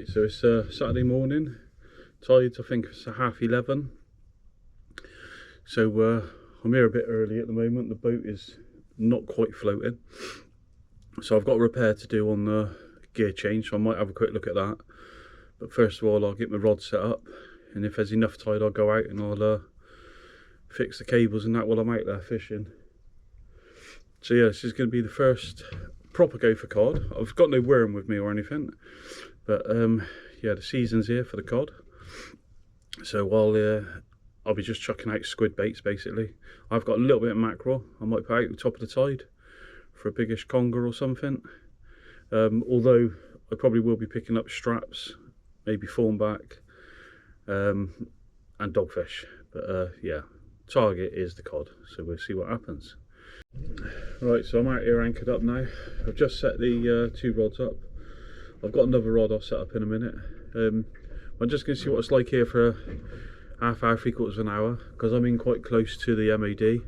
Right, so it's Saturday morning, tides I think it's 11:30, so I'm here a bit early at the moment. The boat is not quite floating, so I've got a repair to do on the gear change, so I might have a quick look at that. But first of all, I'll get my rod set up, and if there's enough tide I'll go out and I'll fix the cables and that while I'm out there fishing. So yeah, this is going to be the first proper go for cod. I've got no worm with me or anything, but yeah, the season's here for the cod, so I'll be just chucking out squid baits basically. I've got a little bit of mackerel I might put out the top of the tide for a biggish conger or something, although I probably will be picking up straps, maybe thornback and dogfish, but yeah, target is the cod, so we'll see what happens. Right, so I'm out here anchored up now. I've just set the two rods up. I've got another rod I'll set up in a minute. I'm just going to see what it's like here for a half hour, 3/4 of an hour, because I'm in quite close to the MOD.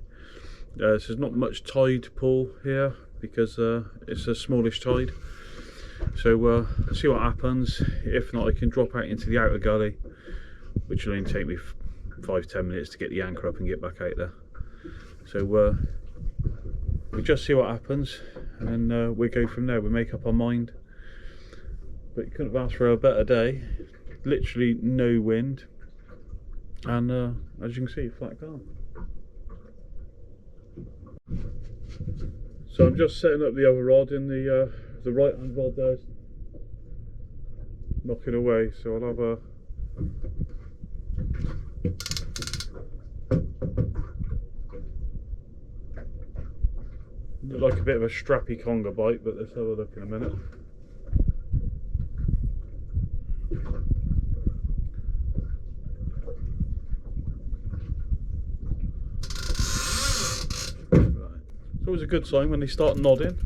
So there's not much tide pull here because it's a smallish tide. So see what happens. If not, I can drop out into the outer gully, which will only take me 5-10 minutes to get the anchor up and get back out there. So we just see what happens, and then we go from there. We make up our mind. But you couldn't have asked for a better day. Literally no wind, and as you can see, flat calm. So I'm just setting up the other rod in the right hand rod there, knocking away. So I'll have a look like a bit of a strappy conger bite, but let's have a look in a minute. Right. It's always a good sign when they start nodding.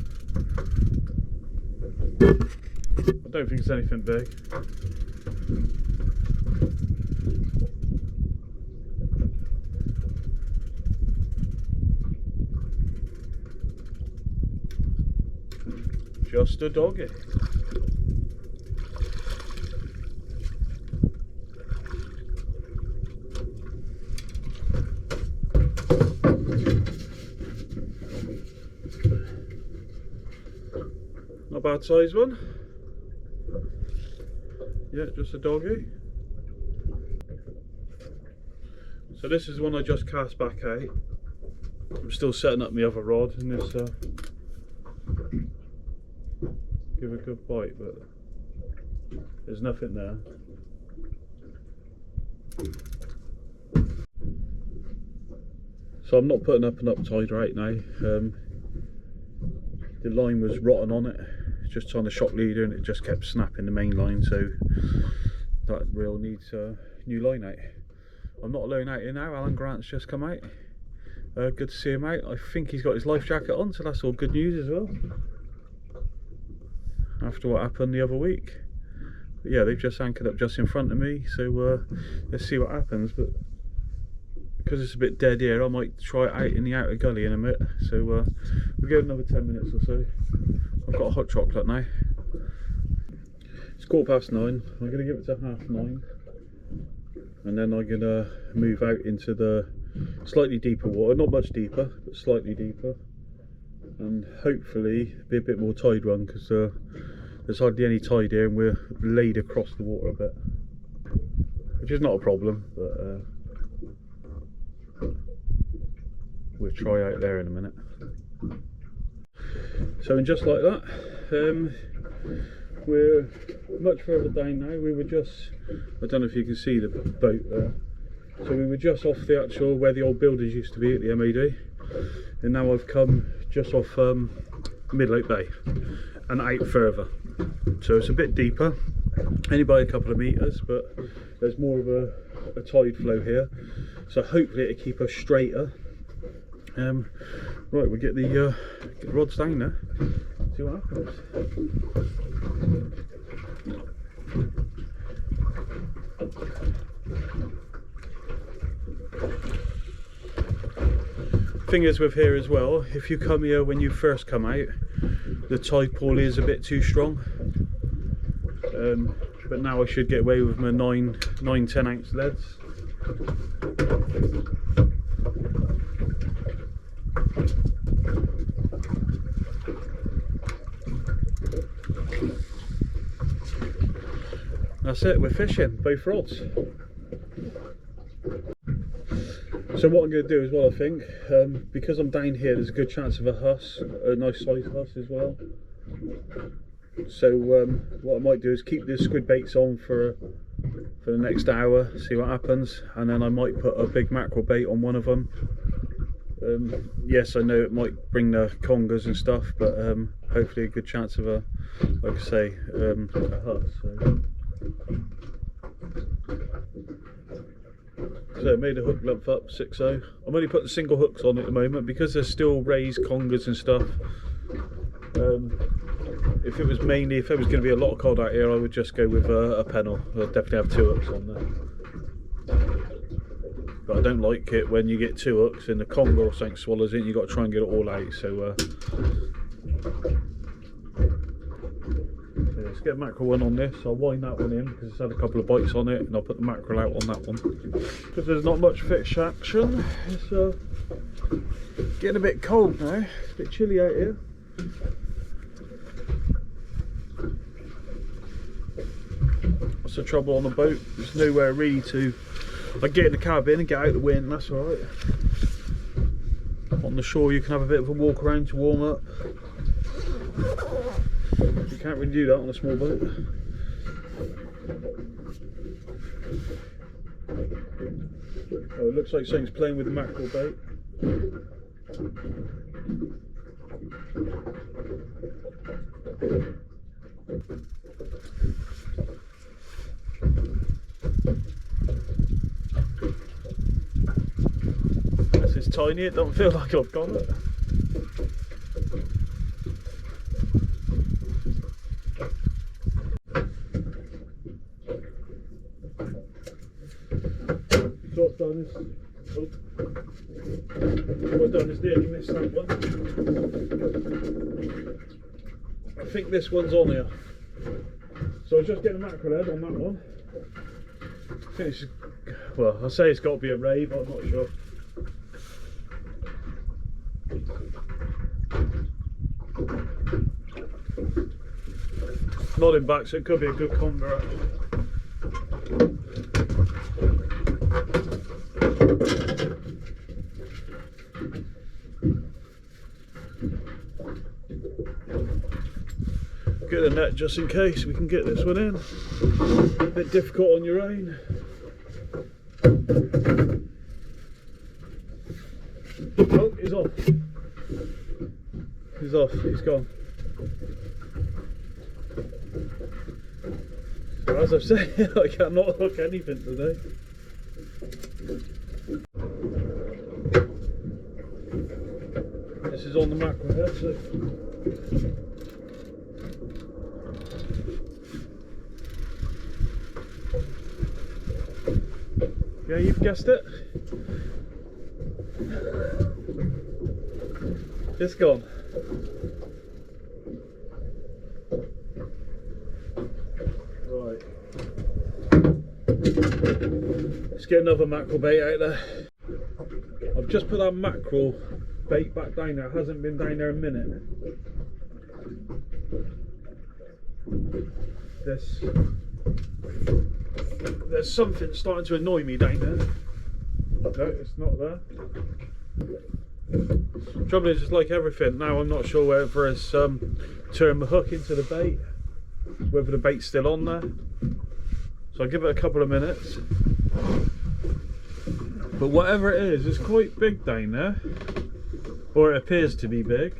I don't think it's anything big. Just a doggy. Not a bad size one. Yeah, just a doggy. So this is one I just cast back out. I'm still setting up my other rod, and this give a good bite, but there's nothing there. So I'm not putting up an up tide right now. The line was rotten on it, just on the shock leader, and it just kept snapping the main line, so that reel needs a new line out. I'm not alone out here now. Alan Grant's just come out. Good to see him out. I think he's got his life jacket on, so that's all good news as well, after what happened the other week. But yeah, they've just anchored up just in front of me, so let's see what happens. But because it's a bit dead here, I might try it out in the outer gully in a minute. So we'll go another 10 minutes or so. I've got a hot chocolate now. It's 9:15. I'm going to give it to 9:30, and then I'm going to move out into the slightly deeper water. Not much deeper, but slightly deeper, and hopefully be a bit more tide run, because there's hardly any tide here and we're laid across the water a bit, which is not a problem, but we'll try out there in a minute. So, and just like that, we're much further down now. We were just, I don't know if you can see the boat there, so we were just off the actual where the old buildings used to be at the MOD, and now I've come just off Midlope Bay and out further, so it's a bit deeper, only by a couple of meters, but there's more of a tide flow here, so hopefully it'll keep us straighter. Right, we'll get the rods down there, see what happens. Thing is with here as well, if you come here when you first come out, the tide pull is a bit too strong. but now I should get away with my 10 ounce leads. That's it, we're fishing, both rods. So what I'm going to do as well, I think, because I'm down here, there's a good chance of a huss, a nice size huss as well. So what I might do is keep the squid baits on for the next hour, see what happens, and then I might put a big mackerel bait on one of them. Yes, I know it might bring the congers and stuff, but hopefully a good chance of a, like I say, a huss. So I made a hook length up 6.0. I'm only putting single hooks on at the moment because there's still raised congers and stuff. If it was going to be a lot of cod out here, I would just go with a pennel. I'll definitely have 2 hooks on there. But I don't like it when you get 2 hooks and the conger or something swallows it. You've got to try and get it all out. So let's get a mackerel one on this. I'll wind that one in because it's had a couple of bites on it, and I'll put the mackerel out on that one. Because there's not much fish action. It's getting a bit cold now. It's a bit chilly out here. What's the trouble on the boat? There's nowhere really to. I get in the cabin and get out the wind. That's all right. On the shore, you can have a bit of a walk around to warm up. You can't really do that on a small boat. Oh, it looks like something's playing with the mackerel bait. This is tiny, it don't feel like I've got it. Drop down this. Oh. What I've done is nearly missed that one. I think this one's on here. So I was just getting a mackerel head on that one. I think it's, well, I say it's got to be a ray, but I'm not sure. Nodding back, so it could be a good conger actually. Get a net just in case we can get this one in. A bit difficult on your own. Oh, he's off. He's off, he's gone. So as I've said, I cannot hook anything today. This is on the mackerel head, so yeah, you've guessed it. It's gone. Right. Let's get another mackerel bait out there. I've just put that mackerel bait back down there. It hasn't been down there a minute. There's something starting to annoy me down there. No, it's not there. Trouble is, it's like everything. Now I'm not sure whether it's turned the hook into the bait, whether the bait's still on there. So I'll give it a couple of minutes. But whatever it is, it's quite big down there, or it appears to be big.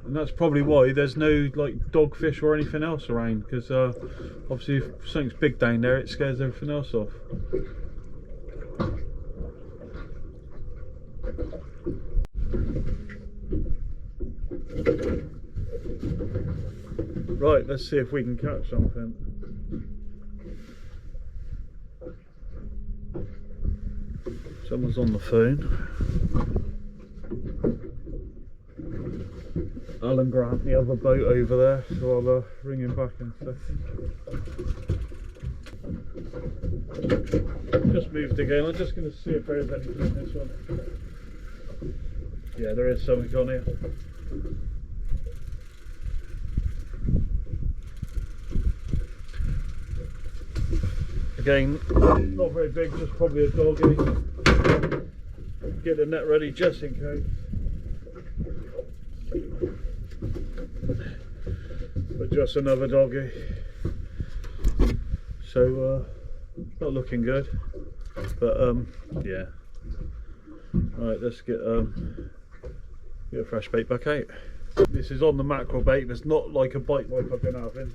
And that's probably why there's no like dogfish or anything else around, because obviously if something's big down there, it scares everything else off. Right, let's see if we can catch something. Someone's on the phone. Alan Grant, the other boat over there, so I'll ring him back in a second. Just moved again. I'm just going to see if there's anything in this one. Yeah, there is something on here. Again, not very big, just probably a doggy. Get the net ready just in case. But just another doggy. So not looking good. But yeah. Right, let's get a fresh bait back out. This is on the mackerel bait, but it's not like a bite like I've been having.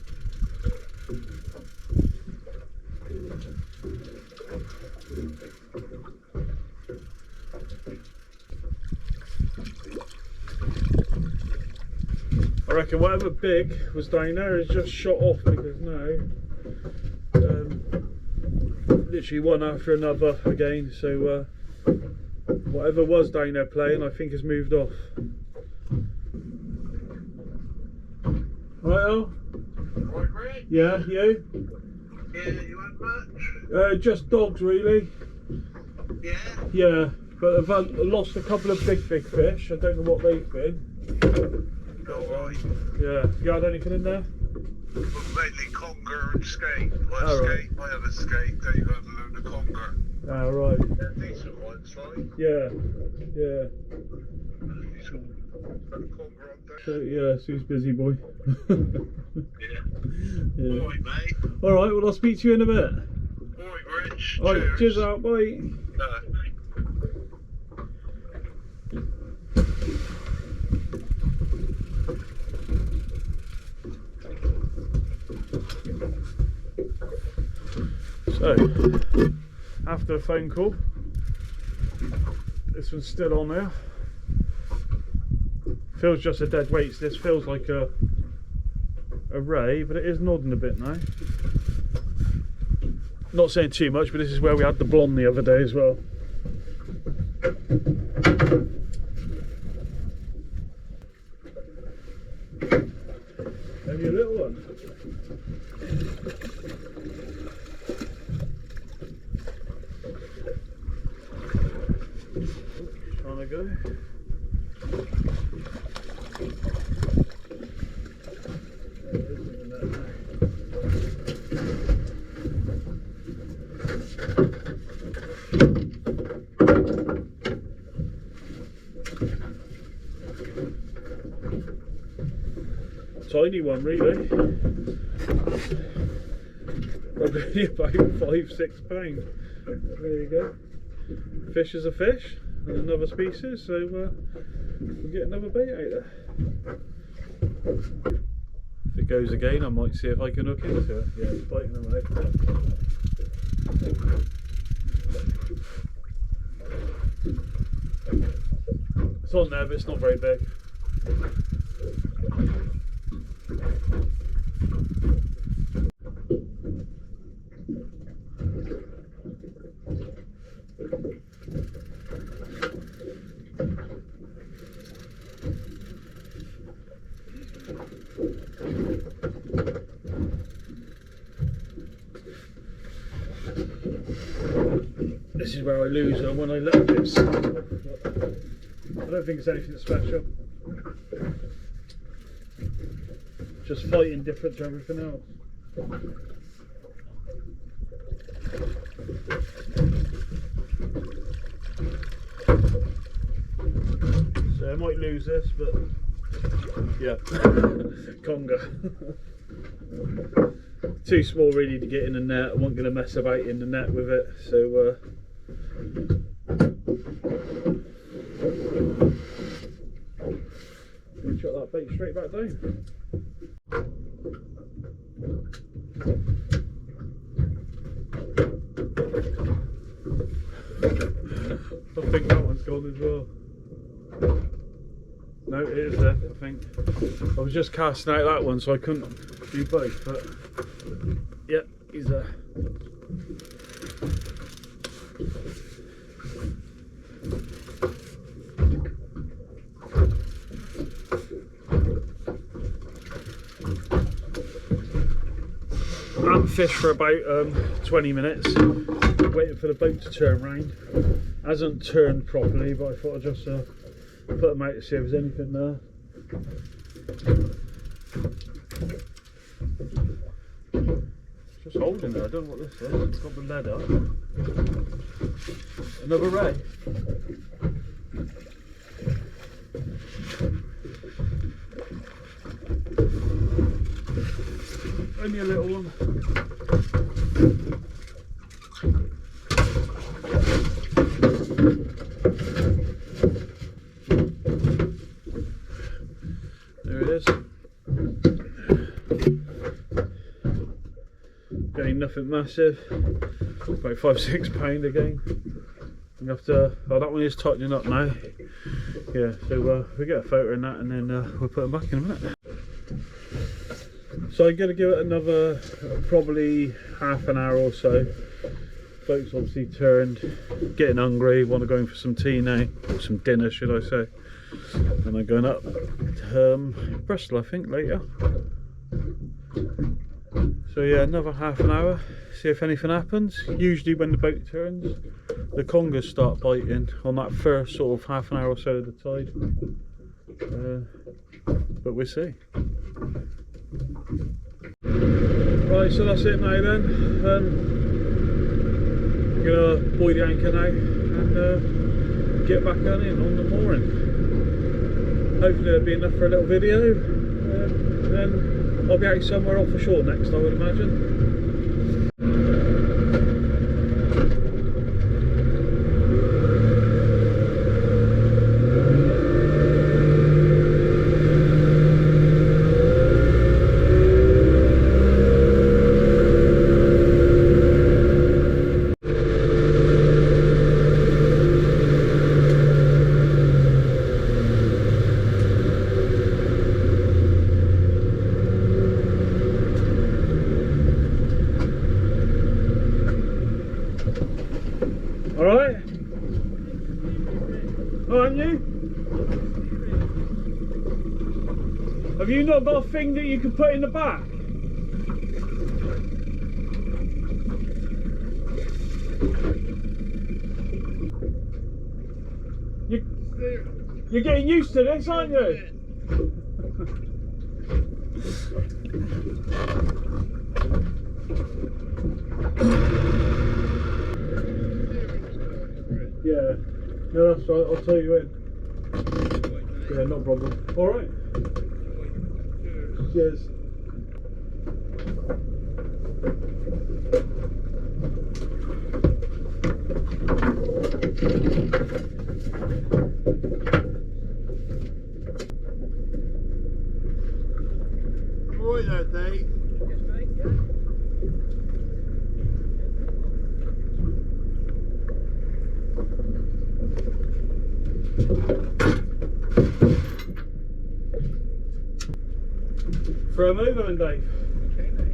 I reckon whatever big was down there is just shot off, because now literally one after another again, so whatever was down there playing I think has moved off. Right, Al? Right, Rick? Yeah, you? Yeah, you had much? Just dogs really. Yeah? Yeah, but I've lost a couple of big fish. I don't know what they've been. Alright. Yeah, you had anything in there? Well, mainly conger and skate. Well, Oh, skate, I had a skate, Dave had a load of conger. Ah, right. They're decent ones, right? Yeah, yeah. Decent. Had a conger on there. So, yeah, Sue's busy boy. Yeah. Yeah. Alright, mate. Alright, well I'll speak to you in a bit. Alright, Rich. Alright, cheers out, bye. So, after a phone call, this one's still on there. Feels just a dead weight. This feels like a ray, but it is nodding a bit now. Not saying too much, but this is where we had the blonde the other day as well. Maybe a little one. Trying to go. Tiny one really, probably about 5-6 pounds. There you go. Fish is a fish, and another species, so we'll get another bait out there. If it goes again, I might see if I can hook into it. Yeah, it's biting away. It's on there, but it's not very big. This is where I lose her when I let her get stuck off. I don't think it's anything special. Just fighting different to everything else. So I might lose this, but yeah, conger. Too small really to get in the net. I wasn't going to mess about in the net with it, so shot that bait straight back down. I think that one's gone as well. No, it is there, I think. I was just casting out that one, so I couldn't do both, but yeah, he's there. fished for about 20 minutes, waiting for the boat to turn round. Hasn't turned properly, but I thought I'd just put them out to see if there's anything there. Just holding there, I don't know what this is. It's got the lead up. Another ray. Only a little one. There it is. Again, nothing massive. About £5–6 again. You have to. Oh, that one is tightening up now. Yeah, so we get a photo in that, and then we'll put them back in a minute. So I'm going to give it another probably half an hour or so. Boat's obviously turned, getting hungry, want to go in for some tea now, or some dinner should I say. And I'm going up to Bristol I think later. So yeah, another half an hour, see if anything happens. Usually when the boat turns, the congers start biting on that first sort of half an hour or so of the tide. But we'll see. Right, so that's it now then. I'm gonna buoy the anchor now and get back on the mooring. Hopefully there'll be enough for a little video, and I'll be out somewhere off the shore next, I would imagine. Alright? Oh, aren't you? Have you not got a thing that you can put in the back? You're getting used to this, aren't you? Yeah, no, that's right, I'll tell you in. Yeah, no problem. Alright. Cheers. Alright there, Dave. Yes, mate, yeah. For a move on, Dave. Okay, mate.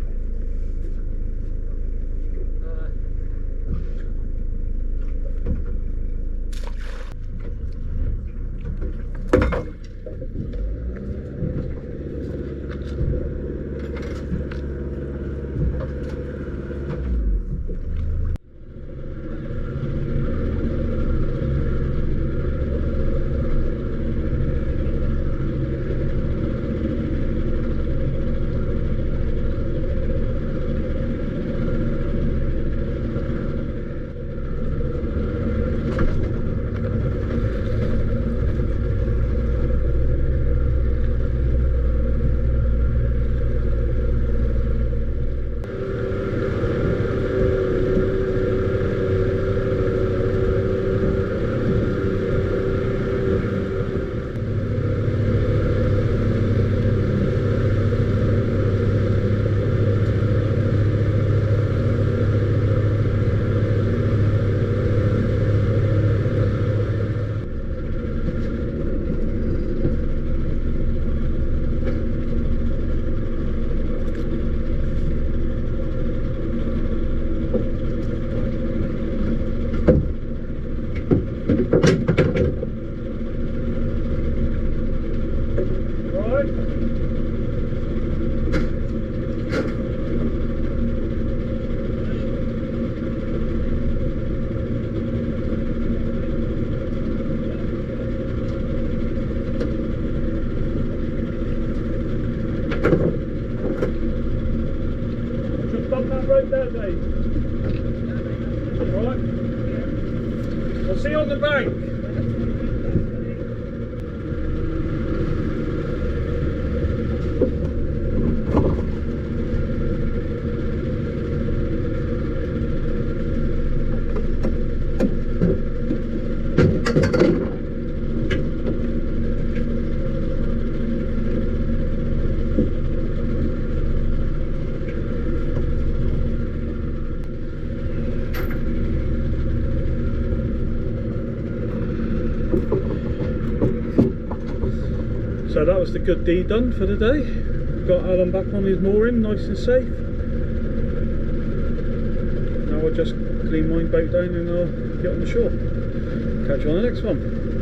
boat there, Dave? Alright. I'll see you on the bank. So that was the good deed done for the day. Got Alan back on his mooring, nice and safe. Now I'll just clean my boat down and I'll get on the shore. Catch you on the next one.